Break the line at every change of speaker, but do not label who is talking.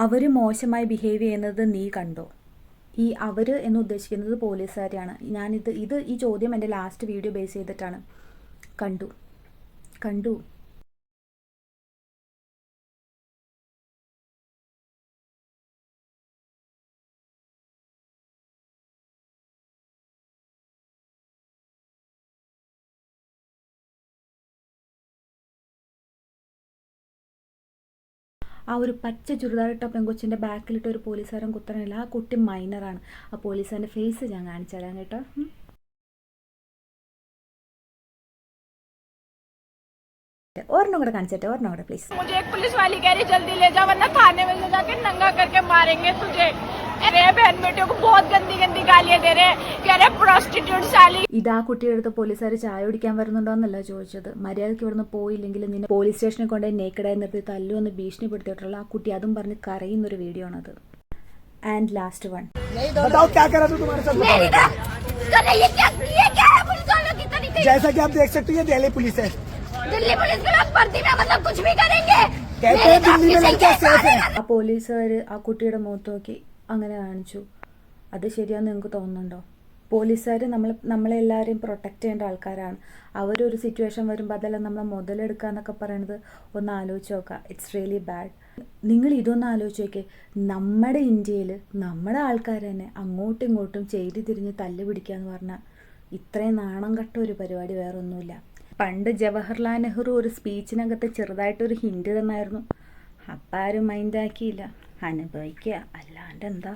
അവർ മോശമായി ബിഹേവ് ചെയ്യുന്നത് നീ കണ്ടോ? ഈ അവർ എന്ന് ഉദ്ദേശിക്കുന്നത് പോലീസുകാരെയാണ്. ഈ ചോദ്യം എൻ്റെ ലാസ്റ്റ് വീഡിയോ ബേസ് ചെയ്തിട്ടാണ്. കണ്ടു. ആ ഒരു പച്ച ചുരിദാറിട്ട പെങ്കൊച്ചിൻ്റെ ബാക്കിലിട്ട് ഒരു പോലീസുകാരൻ കുത്തണില്ല. ആ കുട്ടി മൈനറാണ്. ആ പോലീസുകാരൻ്റെ ഫേസ് ഞാൻ കാണിച്ചു തരാം കേട്ടോ. ഒരെണ്ണം കൂടെ കാണിച്ചിട്ട്, ഒരെണ്ണം കൂടെ പ്ലീസ്.
मुझे एक पुलिस वाली कह रही जल्दी ले जा वरना थाने में ले जाके नंगा करके मारेंगे तुझे। अरे बहन बेटियों को बहुत गंदी गंदी गालियां दे रहे हैं, कह रहे प्रोस्टिट्यूट साली।
ഇതാ കുട്ടിയുടെ അടുത്ത് പോലീസുകാർ ചായ കുടിക്കാൻ വരുന്നുണ്ടോന്നല്ല ചോദിച്ചത്. മര്യാദയ്ക്ക് ഇവിടുന്ന് പോയില്ലെങ്കിൽ നിന്നെ പോലീസ് സ്റ്റേഷനിൽ കൊണ്ടുപോയി നേക്കടായി നിർത്തി തല്ലുവെന്ന് ഭീഷണിപ്പെടുത്തിയിട്ടുള്ള ആ കുട്ടി അതും പറഞ്ഞ് കരയുന്നൊരു വീഡിയോ ആണത്. ആൻഡ് ലാസ്റ്റ് വൺ,
जैसा कि आप देख सकते हैं ये दिल्ली पुलिस है।
दिल्ली पुलिस के लोग वर्दी में मतलब कुछ भी करेंगे।
कहते हैं दिल्ली में लड़कियां सेफ है।
ആ പോലീസുകാർ ആ കുട്ടിയുടെ മുഖത്ത് നോക്കി അങ്ങനെ കാണിച്ചു. അത് ശരിയാന്ന് നിങ്ങൾക്ക് തോന്നുന്നുണ്ടോ? പോലീസുകാർ നമ്മളെല്ലാവരെയും പ്രൊട്ടക്റ്റ് ചെയ്യേണ്ട ആൾക്കാരാണ്. അവരൊരു സിറ്റുവേഷൻ വരുമ്പോൾ അതെല്ലാം നമ്മളെ മുതലെടുക്കുക എന്നൊക്കെ പറയുന്നത് ഒന്ന് ആലോചിച്ച് നോക്കുക. It's really bad. നിങ്ങൾ ഇതൊന്ന് ആലോചിച്ച് നോക്കിയേ. നമ്മുടെ ഇന്ത്യയിൽ നമ്മുടെ ആൾക്കാർ തന്നെ അങ്ങോട്ടും ഇങ്ങോട്ടും ചെയ്തി തിരിഞ്ഞ് തല്ല് പിടിക്കുക എന്ന് പറഞ്ഞാൽ ഇത്രയും നാണം കെട്ട ഒരു പരിപാടി വേറൊന്നുമില്ല. പണ്ട് ജവഹർലാൽ നെഹ്റു ഒരു സ്പീച്ചിനകത്ത് ചെറുതായിട്ടൊരു ഹിൻഡ് തന്നായിരുന്നു. അപ്പം ആരും മൈൻഡാക്കിയില്ല. അനുഭവിക്കുക അല്ലാണ്ട് എന്താ.